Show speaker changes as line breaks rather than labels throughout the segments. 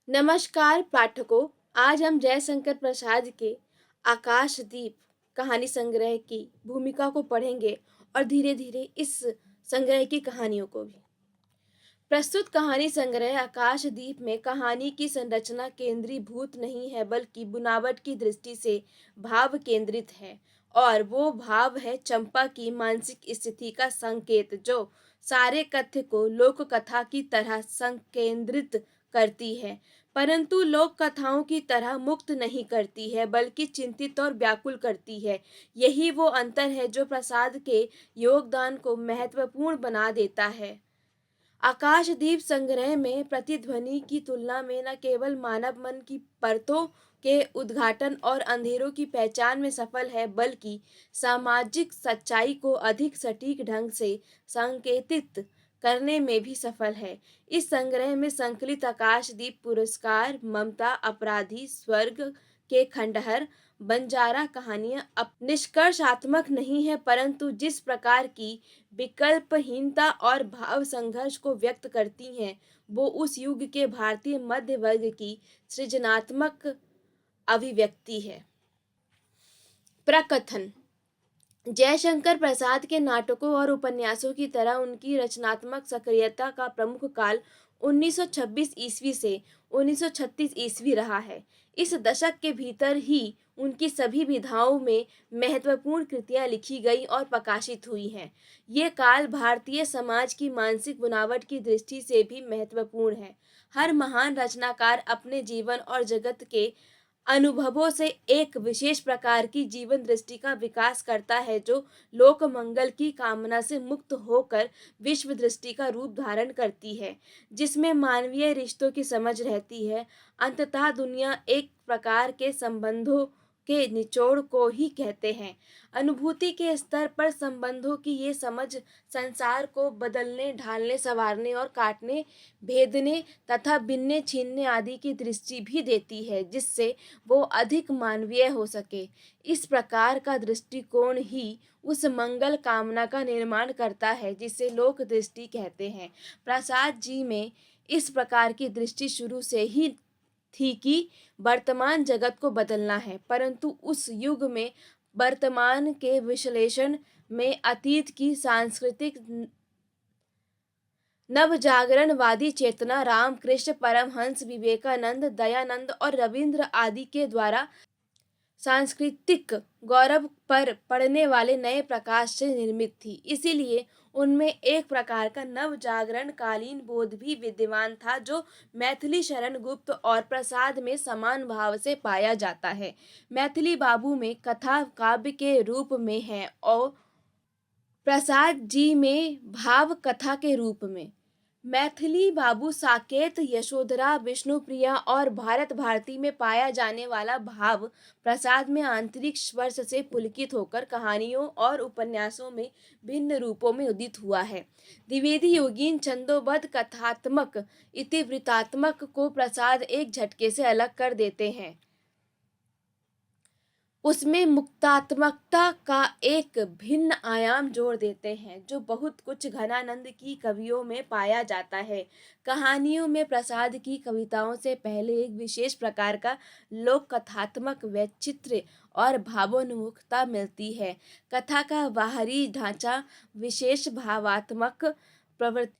नमस्कार पाठकों। आज हम जयशंकर प्रसाद के आकाशदीप कहानी संग्रह की भूमिका को पढ़ेंगे और धीरे धीरे इस संग्रह की कहानियों को भी। प्रस्तुत कहानी संग्रह आकाशदीप में कहानी की संरचना केंद्रीभूत नहीं है बल्कि बुनावट की दृष्टि से भाव केंद्रित है। और वो भाव है चंपा की मानसिक स्थिति का संकेत जो सारे कथ्य को लोक कथा की तरह संकेंद्रित करती है, परंतु लोक कथाओं की तरह मुक्त नहीं करती है बल्कि चिंतित और व्याकुल करती है। यही वो अंतर है जो प्रसाद के योगदान को महत्वपूर्ण बना देता है। आकाशदीप संग्रह में प्रतिध्वनि की तुलना में न केवल मानव मन की परतों के उद्घाटन और अंधेरों की पहचान में सफल है बल्कि सामाजिक सच्चाई को अधिक सटीक ढंग से संकेतित करने में भी सफल है। इस संग्रह में संकलित आकाशदीप पुरस्कार, ममता, अपराधी, स्वर्ग के खंडहर, बंजारा कहानियां निष्कर्षात्मक नहीं है, परंतु जिस प्रकार की विकल्पहीनता और भाव संघर्ष को व्यक्त करती हैं, वो उस युग के भारतीय मध्य वर्ग की सृजनात्मक अभिव्यक्ति है। प्रकथन। जयशंकर प्रसाद के नाटकों और उपन्यासों की तरह उनकी रचनात्मक सक्रियता का प्रमुख काल 1926 ईस्वी से 1936 ईस्वी रहा है। इस दशक के भीतर ही उनकी सभी विधाओं में महत्वपूर्ण कृतियां लिखी गई और प्रकाशित हुई हैं। ये काल भारतीय समाज की मानसिक बुनावट की दृष्टि से भी महत्वपूर्ण है। हर महान रचनाकार अपने जीवन और जगत के अनुभवों से एक विशेष प्रकार की जीवन दृष्टि का विकास करता है जो लोक मंगल की कामना से मुक्त होकर विश्व दृष्टि का रूप धारण करती है, जिसमें मानवीय रिश्तों की समझ रहती है। अंततः दुनिया एक प्रकार के संबंधों के निचोड़ को ही कहते हैं। अनुभूति के स्तर पर संबंधों की ये समझ संसार को बदलने, ढालने, संवारने और काटने, भेदने तथा बिनने छीनने आदि की दृष्टि भी देती है, जिससे वो अधिक मानवीय हो सके। इस प्रकार का दृष्टिकोण ही उस मंगल कामना का निर्माण करता है जिसे लोक दृष्टि कहते हैं। प्रसाद जी में इस प्रकार की दृष्टि शुरू से ही थी कि वर्तमान जगत को बदलना है, परंतु उस युग में वर्तमान के विश्लेषण में अतीत की सांस्कृतिक नवजागरणवादी चेतना रामकृष्ण परमहंस, विवेकानंद, दयानंद और रविंद्र आदि के द्वारा सांस्कृतिक गौरव पर पड़ने वाले नए प्रकाश से निर्मित थी। इसीलिए उनमें एक प्रकार का नवजागरण कालीन बोध भी विद्यमान था जो मैथिली शरण गुप्त और प्रसाद में समान भाव से पाया जाता है। मैथिली बाबू में कथा काव्य के रूप में है और प्रसाद जी में भाव कथा के रूप में। मैथिली बाबू, साकेत, यशोधरा, विष्णुप्रिया और भारत भारती में पाया जाने वाला भाव प्रसाद में आंतरिक स्पर्श से पुलकित होकर कहानियों और उपन्यासों में भिन्न रूपों में उदित हुआ है। द्विवेदी योगीन छंदोबद्ध कथात्मक इतिवृत्तात्मक को प्रसाद एक झटके से अलग कर देते हैं। उसमें मुक्तात्मकता का एक भिन्न आयाम जोड़ देते हैं जो बहुत कुछ घनानंद की कवियों में पाया जाता है। कहानियों में प्रसाद की कविताओं से पहले एक विशेष प्रकार का लोक कथात्मक वैचित्र्य और भावोन्मुखता मिलती है। कथा का बाहरी ढांचा विशेष भावात्मक प्रवृत्ति,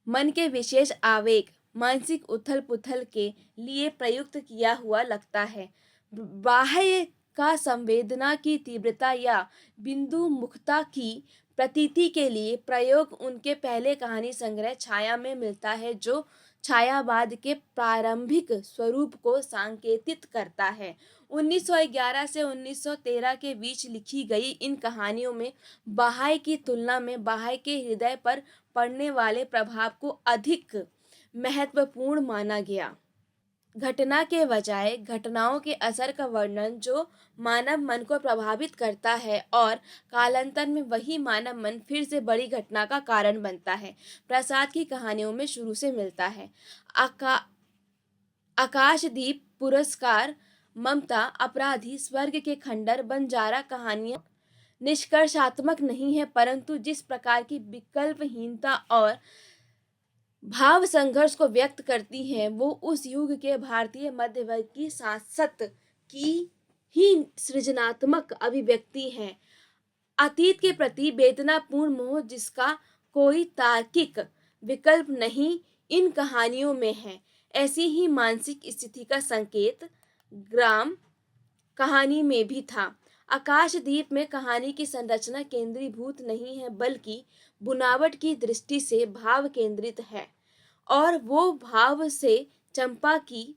मन के विशेष आवेग, मानसिक उथल पुथल के लिए प्रयुक्त किया हुआ लगता है। बाह्य का संवेदना की तीव्रता या बिंदु मुखता की प्रतीति के लिए प्रयोग उनके पहले कहानी संग्रह छाया में मिलता है जो छायावाद के प्रारंभिक स्वरूप को सांकेतित करता है। 1911 से 1913 के बीच लिखी गई इन कहानियों में बाह्य की तुलना में बाह्य के हृदय पर पड़ने वाले प्रभाव को अधिक महत्वपूर्ण माना गया। घटना के बजाय घटनाओं के असर का वर्णन जो मानव मन को प्रभावित करता है और कालांतर में वही मानव मन फिर से बड़ी घटना का कारण बनता है, प्रसाद की कहानियों में शुरू से मिलता है। आकाशदीप पुरस्कार, ममता, अपराधी, स्वर्ग के खंडहर, बंजारा कहानियां निष्कर्षात्मक नहीं है, परंतु जिस प्रकार की विकल्पहीनता और भाव संघर्ष को व्यक्त करती हैं। वो उस युग के भारतीय मध्य वर्ग की सांसत की ही सृजनात्मक अभिव्यक्ति है। अतीत के प्रति वेदनापूर्ण मोह जिसका कोई तार्किक विकल्प नहीं, इन कहानियों में है। ऐसी ही मानसिक स्थिति का संकेत ग्राम कहानी में भी था। आकाशदीप में कहानी की संरचना केंद्रीभूत नहीं है, बल्कि बुनावट की दृष्टि से भाव केंद्रित है। और वो भाव से चंपा की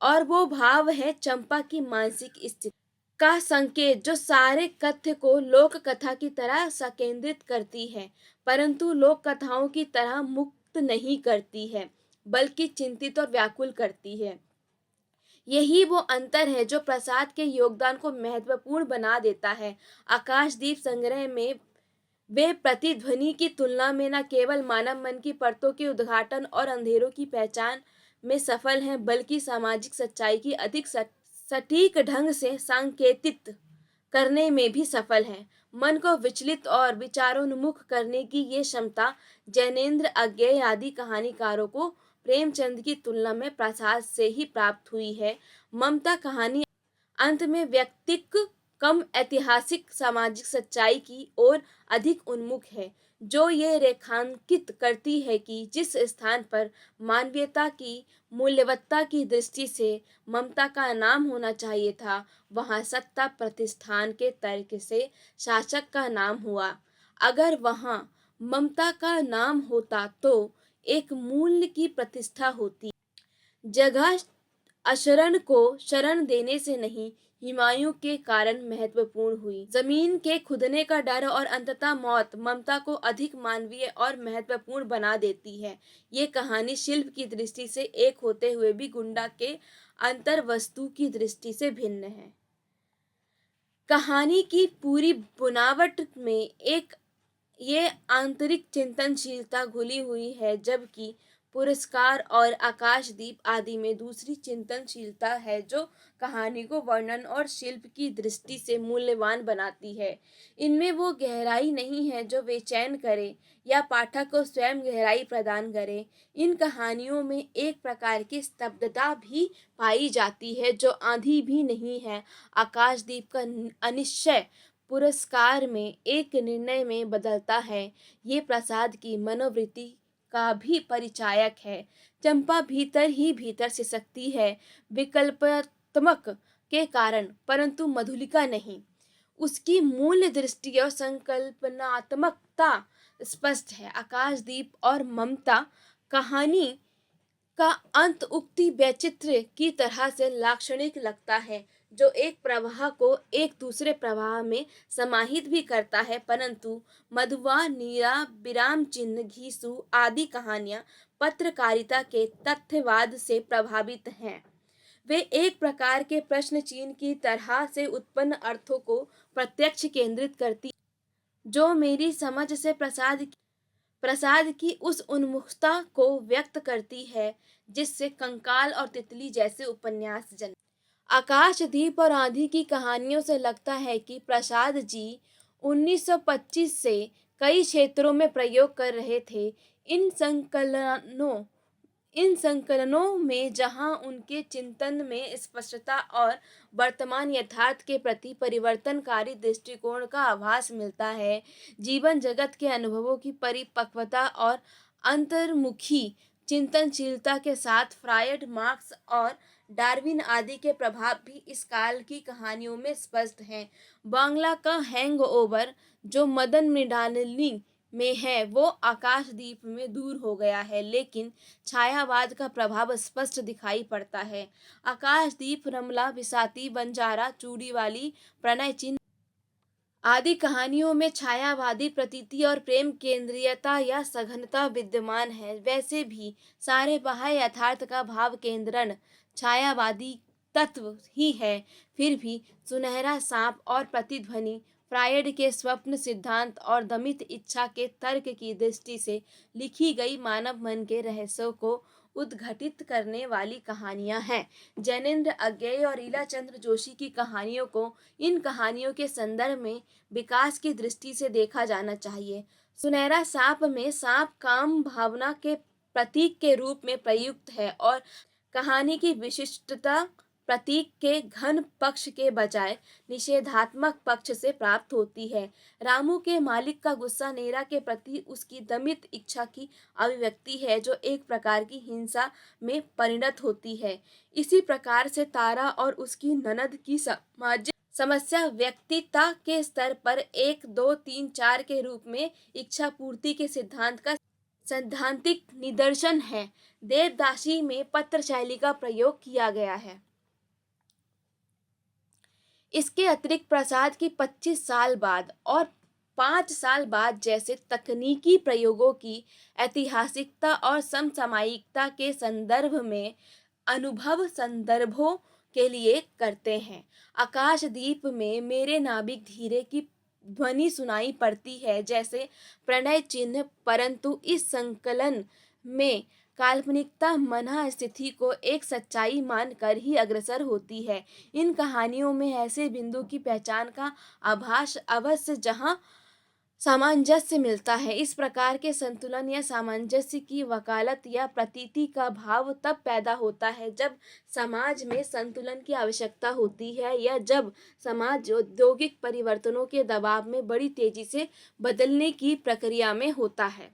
और वो भाव है चंपा की मानसिक स्थिति का संकेत, जो सारे कथ्य को लोक कथा की तरह संकेंद्रित करती है, परंतु लोक कथाओं की तरह मुक्त नहीं करती है, बल्कि चिंतित और व्याकुल करती है। यही वो अंतर है जो प्रसाद के योगदान को महत्वपूर्ण बना देता है। आकाशदीप संग्रह में वे प्रतिध्वनि की तुलना में न केवल मानव मन की परतों के उद्घाटन और अंधेरों की पहचान में सफल हैं, बल्कि सामाजिक सच्चाई की अधिक सटीक ढंग से सांकेतित करने में भी सफल हैं। मन को विचलित और विचारोन्मुख करने की ये क्षमता जैनेन्द्र अज्ञेय आदि कहानीकारों को प्रेमचंद की तुलना में प्रसाद से ही प्राप्त हुई है। ममता कहानी अंत में व्यक्तिक कम ऐतिहासिक सामाजिक सच्चाई की ओर अधिक उन्मुख है, जो ये रेखांकित करती है कि जिस स्थान पर मानवीयता की मूल्यवत्ता की दृष्टि से ममता का नाम होना चाहिए था, वहाँ सत्ता प्रतिष्ठान के तर्क से शासक का नाम हुआ। अगर वहाँ ममता का नाम होता तो एक मूल्य की प्रतिष्ठा होती। जगह अशरण को शरण देने से नहीं, हुमायूं के कारण महत्वपूर्ण हुई। जमीन के खुदने का डर और अंततः मौत ममता को अधिक मानवीय और महत्वपूर्ण बना देती है। ये कहानी शिल्प की दृष्टि से एक होते हुए भी गुंडा के अंतर वस्तु की दृष्टि से भिन्न है। कहानी की पूरी बुनावट में एक ये आंतरिक चिंतनशीलता घुली हुई है, जबकि पुरस्कार और आकाशदीप आदि में दूसरी चिंतनशीलता है, जो कहानी को वर्णन और शिल्प की दृष्टि से मूल्यवान बनाती है। इनमें वो गहराई नहीं है जो बेचैन करे या पाठक को स्वयं गहराई प्रदान करे। इन कहानियों में एक प्रकार की स्तब्धता भी पाई जाती है, जो आंधी भी नहीं है। आकाशदीप का अनिश्चय पुरस्कार में एक निर्णय में बदलता है, ये प्रसाद की मनोवृत्ति का भी परिचायक है। चंपा भीतर ही भीतर से सकती है, विकल्पात्मक के कारण, परंतु मधुलिका नहीं। उसकी मूल्य दृष्टि और संकल्पनात्मकता स्पष्ट है। आकाशदीप और ममता कहानी का अंत उक्ति वैचित्र्य की तरह से लाक्षणिक लगता है, जो एक प्रवाह को एक दूसरे प्रवाह में समाहित भी करता है, परंतु मधुआ, नीरा, विराम चिन्ह, घीसू आदि कहानियां पत्रकारिता के तथ्यवाद से प्रभावित हैं। वे एक प्रकार के प्रश्न चिन्ह की तरह से उत्पन्न अर्थों को प्रत्यक्ष केंद्रित करती, जो मेरी समझ से प्रसाद की उस उन्मुखता को व्यक्त करती है, जिससे कंकाल और तितली जैसे उपन्यास जन्मे। आकाशदीप और आंधी की कहानियों से लगता है कि प्रसाद जी 1925 से कई क्षेत्रों में प्रयोग कर रहे थे। इन संकलनों में जहां उनके चिंतन में स्पष्टता और वर्तमान यथार्थ के प्रति परिवर्तनकारी दृष्टिकोण का आभास मिलता है, जीवन जगत के अनुभवों की परिपक्वता और अंतर्मुखी चिंतनशीलता के साथ फ्रायड, मार्क्स और डार्विन आदि के प्रभाव भी इस काल की कहानियों में स्पष्ट हैं। बांग्ला का हैंगओवर जो मदन मृणालिनी में है, वो आकाशदीप में दूर हो गया है, लेकिन छायावाद का प्रभाव स्पष्ट दिखाई पड़ता है। आकाशदीप, रमला, बिसाती, बंजारा, चूड़ीवाली, प्रणय चिन्ह आदि कहानियों में छायावादी प्रतीति और प्रेम केंद्रीयता या सघनता विद्यमान है। वैसे भी सारे बाह्य यथार्थ का भाव केंद्रण छायावादी तत्व ही है। फिर भी सुनहरा सांप और प्रतिध्वनि फ्रायड के स्वप्न सिद्धांत और दमित इच्छा के तर्क की दृष्टि से लिखी गई मानव मन के रहस्यों को उद्घटित करने वाली कहानियां हैं। जैनेन्द्र अज्ञेय और ईलाचंद्र जोशी की कहानियों को इन कहानियों के संदर्भ में विकास की दृष्टि से देखा जाना चाहिए। सुनहरा सांप में सांप काम भावना के प्रतीक के रूप में प्रयुक्त है और कहानी की विशिष्टता प्रतीक के घन पक्ष के बजाय निषेधात्मक पक्ष से प्राप्त होती है। रामू के मालिक का गुस्सा नीरा के प्रति उसकी दमित इच्छा की अभिव्यक्ति है जो एक प्रकार की हिंसा में परिणत होती है। इसी प्रकार से तारा और उसकी ननद की सामाजिक समस्या व्यक्तिता के स्तर पर 1, 2, 3, 4 के रूप में इच्छा पूर्ति के सिद्धांत का सैद्धांतिक निदर्शन है। देवदासी में पत्र शैली का प्रयोग किया गया है। इसके अतिरिक्त प्रसाद की 25 साल बाद और 5 साल बाद जैसे तकनीकी प्रयोगों की ऐतिहासिकता और समसामयिकता के संदर्भ में अनुभव संदर्भों के लिए करते हैं। आकाशदीप में मेरे नाविक धीरे की ध्वनि सुनाई पड़ती है जैसे प्रणय चिन्ह, परंतु इस संकलन में काल्पनिकता मना स्थिति को एक सच्चाई मानकर ही अग्रसर होती है। इन कहानियों में ऐसे बिंदु की पहचान का आभास अवश्य जहाँ सामंजस्य मिलता है। इस प्रकार के संतुलन या सामंजस्य की वकालत या प्रतीति का भाव तब पैदा होता है जब समाज में संतुलन की आवश्यकता होती है या जब समाज औद्योगिक परिवर्तनों के दबाव में बड़ी तेजी से बदलने की प्रक्रिया में होता है।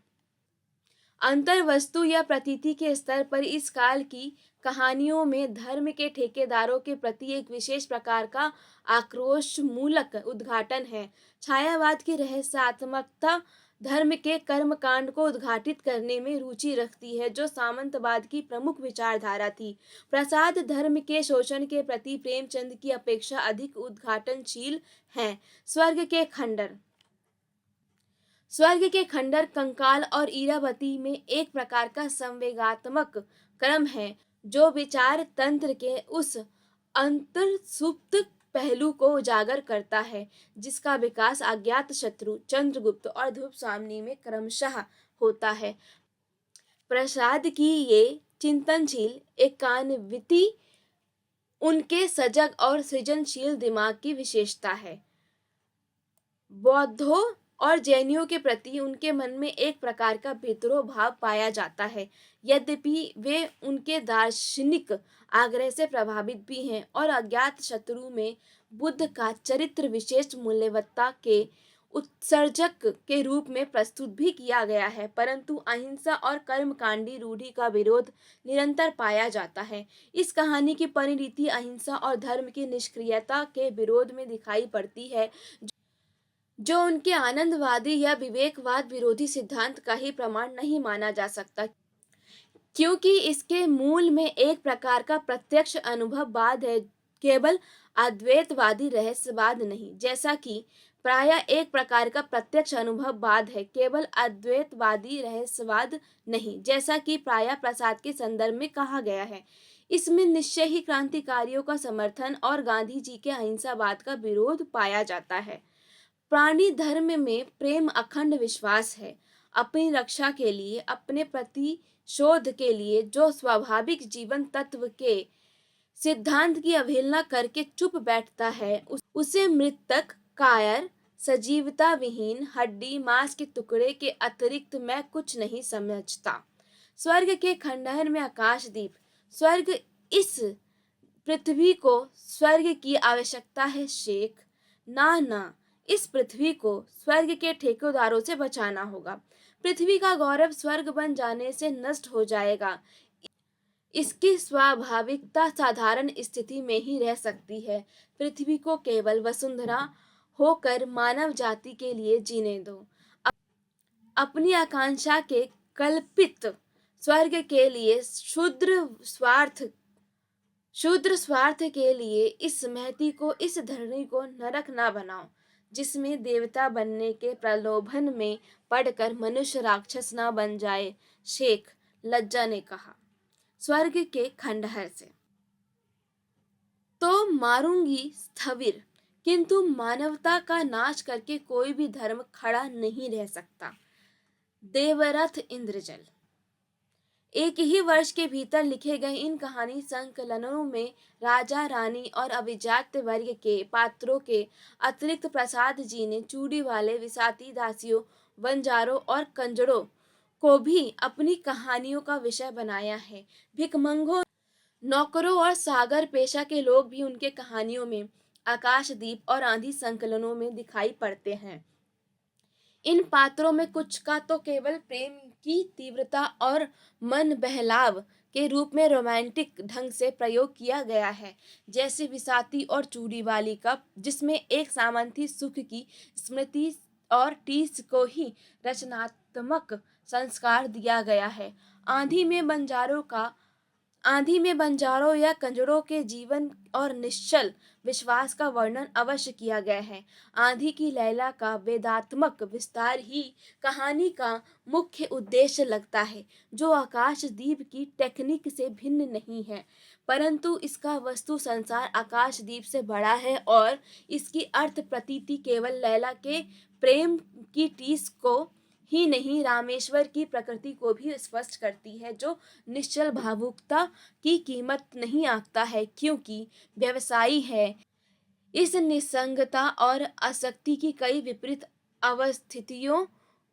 अंतर वस्तु या प्रतीति के स्तर पर इस काल की कहानियों में धर्म के ठेकेदारों के प्रति एक विशेष प्रकार का आक्रोश मूलक उद्घाटन है। छायावाद की रहस्यात्मकता धर्म के कर्मकांड को उद्घाटित करने में रुचि रखती है जो सामंतवाद की प्रमुख विचारधारा थी। प्रसाद धर्म के शोषण के प्रति प्रेमचंद की अपेक्षा अधिक उद्घाटनशील हैं। स्वर्ग के खंडर कंकाल और इरावती में एक प्रकार का संवेगात्मक क्रम है जो विचार तंत्र के उस अंतर्सुप्त पहलू को उजागर करता है जिसका विकास अज्ञात शत्रु, चंद्रगुप्त और ध्रुवस्वामिनी में क्रमशः होता है। प्रसाद की ये चिंतनशील एकान्विति उनके सजग और सृजनशील दिमाग की विशेषता है। बौद्धों और जैनियों के प्रति उनके मन में एक प्रकार का विद्रोह भाव पाया जाता है, यद्यपि वे उनके दार्शनिक आग्रह से प्रभावित भी हैं और अज्ञात शत्रु में बुद्ध का चरित्र विशेष मूल्यवत्ता के उत्सर्जक के रूप में प्रस्तुत भी किया गया है, परंतु अहिंसा और कर्मकांडी रूढ़ि का विरोध निरंतर पाया जाता है। इस कहानी की परिणति अहिंसा और धर्म की निष्क्रियता के विरोध में दिखाई पड़ती है जो उनके आनंदवादी या विवेकवाद विरोधी सिद्धांत का ही प्रमाण नहीं माना जा सकता, क्योंकि इसके मूल में एक प्रकार का प्रत्यक्ष अनुभववाद है, केवल अद्वैतवादी रहस्यवाद नहीं। जैसा कि प्रायः एक प्रकार का प्रत्यक्ष अनुभववाद है, केवल अद्वैतवादी रहस्यवाद नहीं, जैसा कि प्रायः प्रसाद के संदर्भ में कहा गया है। इसमें निश्चय ही क्रांतिकारियों का समर्थन और गांधी जी के अहिंसावाद का विरोध पाया जाता है। प्राणी धर्म में प्रेम अखंड विश्वास है। अपनी रक्षा के लिए, अपने प्रतिशोध के लिए जो स्वाभाविक जीवन तत्व के सिद्धांत की अवहेलना करके चुप बैठता है उसे मृतक, कायर, सजीवता विहीन, हड्डी मांस के टुकड़े के अतिरिक्त मैं कुछ नहीं समझता। स्वर्ग के खंडहर में आकाशदीप। स्वर्ग इस पृथ्वी को स्वर्ग की आवश्यकता है शेख। ना, इस पृथ्वी को स्वर्ग के ठेकेदारों से बचाना होगा। पृथ्वी का गौरव स्वर्ग बन जाने से नष्ट हो जाएगा। इसकी स्वाभाविकता साधारण स्थिति में ही रह सकती है। पृथ्वी को केवल वसुंधरा होकर मानव जाति के लिए जीने दो। अपनी आकांक्षा के कल्पित स्वर्ग के लिए क्षुद्र स्वार्थ के लिए इस महती को, इस धरनी को नरक ना बनाओ, जिसमें देवता बनने के प्रलोभन में पड़कर मनुष्य राक्षस ना बन जाए। शेख लज्जा ने कहा। स्वर्ग के खंडहर से तो मारूंगी स्थविर, किंतु मानवता का नाश करके कोई भी धर्म खड़ा नहीं रह सकता। देवरथ इंद्रजल। एक ही वर्ष के भीतर लिखे गए इन कहानी संकलनों में राजा, रानी और अभिजात्य वर्ग के पात्रों के अतिरिक्त प्रसाद जी ने चूड़ी वाले, विसाती, दासियों, वंजारों और कंजरों को भी अपनी कहानियों का विषय बनाया है। भिकमंगों, नौकरों और सागर पेशा के लोग भी उनके कहानियों में आकाशदीप और आंधी संकलनों में दिखाई पड़ते हैं। इन पात्रों में कुछ का तो केवल प्रेम की तीव्रता और मन बहलाव के रूप में रोमांटिक ढंग से प्रयोग किया गया है, जैसे विसाती और चूड़ी वाली कप, जिसमें एक सामंती सुख की स्मृति और टीस को ही रचनात्मक संस्कार दिया गया है। आंधी में बंजारों का आंधी में बंजारों या कंजरों के जीवन और निश्चल विश्वास का वर्णन अवश्य किया गया है। आंधी की लैला का वेदात्मक विस्तार ही कहानी का मुख्य उद्देश्य लगता है, जो आकाशदीप की टेक्निक से भिन्न नहीं है, परंतु इसका वस्तु संसार आकाशदीप से बड़ा है और इसकी अर्थ प्रतीति केवल लैला के प्रेम की टीस को ही नहीं, रामेश्वर की प्रकृति को भी स्पष्ट करती है, जो निश्चल भावुकता की कीमत नहीं आंकता है, क्योंकि व्यवसायी है। इस निस्संगता और आसक्ति की कई विपरीत अवस्थितियों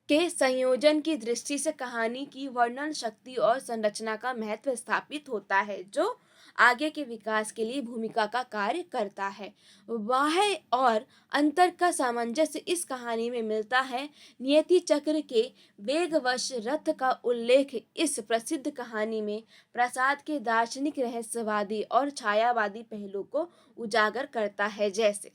के संयोजन की दृष्टि से कहानी की वर्णन शक्ति और संरचना का महत्व स्थापित होता है, जो आगे के विकास के लिए भूमिका का कार्य करता है। बाह्य और अंतर का सामंजस्य इस कहानी में मिलता है। नियति चक्र के वेगवश रथ का उल्लेख इस प्रसिद्ध कहानी में प्रसाद के दार्शनिक, रहस्यवादी और छायावादी पहलू को उजागर करता है, जैसे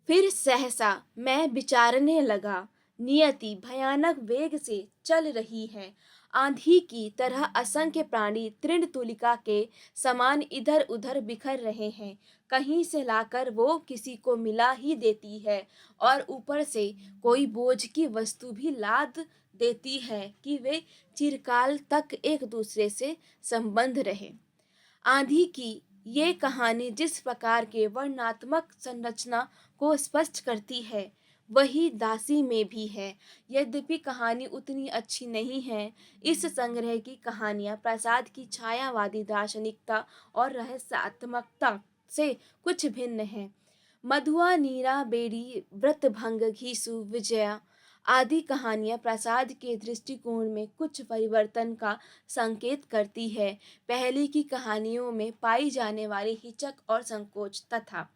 फिर सहसा मैं विचारने लगा, नियति भयानक वेग से चल रही है, आंधी की तरह असंख्य प्राणी तृण तुलिका के समान इधर उधर बिखर रहे हैं, कहीं से लाकर वो किसी को मिला ही देती है और ऊपर से कोई बोझ की वस्तु भी लाद देती है कि वे चिरकाल तक एक दूसरे से संबंध रहे। आंधी की ये कहानी जिस प्रकार के वर्णनात्मक संरचना को स्पष्ट करती है, वही दासी में भी है। यद्यपि कहानी उतनी अच्छी नहीं है, इस संग्रह की कहानियां प्रसाद की छायावादी दार्शनिकता और रहस्यात्मकता से कुछ भिन्न है। मधुआ, नीरा, बेड़ी, व्रतभंग, घीसू, विजया आदि कहानियां प्रसाद के दृष्टिकोण में कुछ परिवर्तन का संकेत करती है। पहले की कहानियों में पाई जाने वाली हिचक और संकोच तथा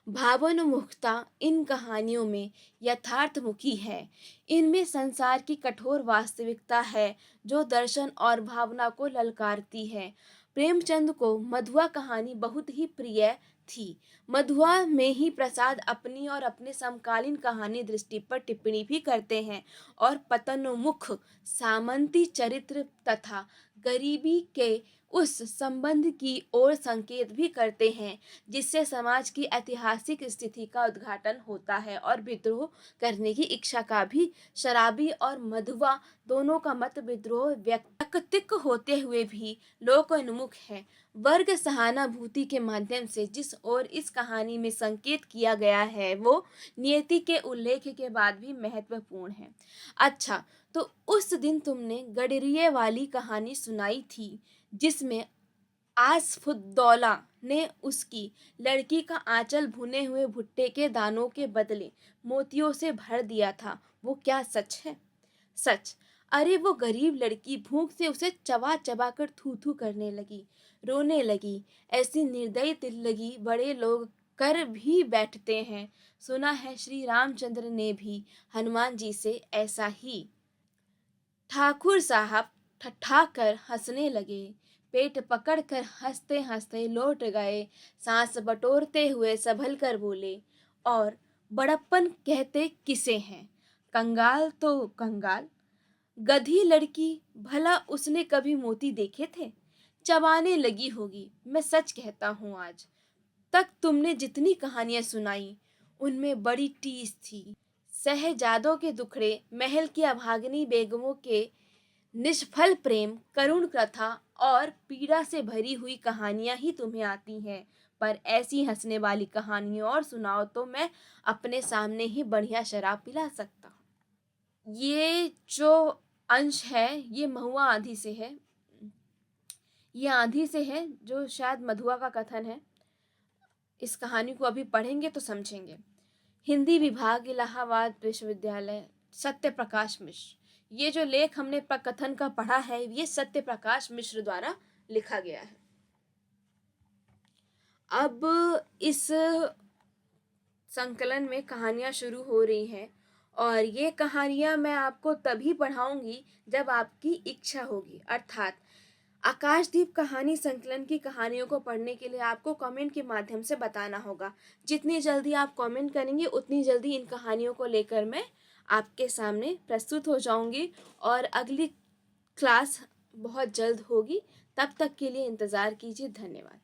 भावोन्मुखता इन कहानियों में यथार्थमुखी है। इनमें संसार की कठोर वास्तविकता है, जो दर्शन और भावना को ललकारती है। प्रेमचंद को मधुआ कहानी बहुत ही प्रिय थी। मधुआ में ही प्रसाद अपनी और अपने समकालीन कहानी दृष्टि पर टिप्पणी भी करते हैं और पतनोन्मुख सामंती चरित्र तथा गरीबी के उस संबंध की ओर संकेत भी करते हैं, जिससे समाज की ऐतिहासिक स्थिति का उद्घाटन होता है और विद्रोह करने की इच्छा का भी। शराबी और मधुआ दोनों का मत विद्रोह व्यक्तिक होते हुए भी लोकोन्मुख है। वर्ग सहानुभूति के माध्यम से जिस ओर इस कहानी में संकेत किया गया है, वो नियति के उल्लेख के बाद भी महत्वपूर्ण है। अच्छा, तो उस दिन तुमने गडरिये वाली कहानी सुनाई थी, जिसमें आसफुद्दौला ने उसकी लड़की का आंचल भुने हुए भुट्टे के दानों के बदले मोतियों से भर दिया था, वो क्या सच है? सच। अरे वो गरीब लड़की भूख से उसे चबा चबा कर थू थू करने लगी, रोने लगी। ऐसी निर्दयी तिल्लगी बड़े लोग कर भी बैठते हैं। सुना है श्री रामचंद्र ने भी हनुमान जी से ऐसा ही। ठाकुर साहब ठठाकर हंसने लगे, पेट पकड़कर हंसते हंसते लौट गए, सांस बटोरते हुए संभल कर बोले, और बड़प्पन कहते किसे हैं? कंगाल तो कंगाल, गधी लड़की, भला उसने कभी मोती देखे थे? चबाने लगी होगी। मैं सच कहता हूँ, आज तक तुमने जितनी कहानियां सुनाई, उनमें बड़ी टीस थी। शहजादों के दुखड़े, महल की अभागिनी बेगमों के निष्फल प्रेम, करुण कथा और पीड़ा से भरी हुई कहानियां ही तुम्हें आती हैं, पर ऐसी हंसने वाली कहानियां और सुनाओ तो मैं अपने सामने ही बढ़िया शराब पिला सकता हूँ। ये जो अंश है, ये महुआ आंधी से है। ये आंधी से है, जो शायद मधुआ का कथन है। इस कहानी को अभी पढ़ेंगे तो समझेंगे। हिंदी विभाग, इलाहाबाद विश्वविद्यालय, सत्य प्रकाश मिश्र। ये जो लेख हमने कथन का पढ़ा है, ये सत्य प्रकाश मिश्र द्वारा लिखा गया है। अब इस संकलन में कहानियाँ शुरू हो रही हैं और ये कहानियाँ मैं आपको तभी पढ़ाऊँगी जब आपकी इच्छा होगी। अर्थात आकाशदीप कहानी संकलन की कहानियों को पढ़ने के लिए आपको कमेंट के माध्यम से बताना होगा। जितनी जल्दी आप कमेंट करेंगे उतनी जल्दी इन कहानियों को लेकर मैं आपके सामने प्रस्तुत हो जाऊँगी और अगली क्लास बहुत जल्द होगी। तब तक के लिए इंतज़ार कीजिए। धन्यवाद।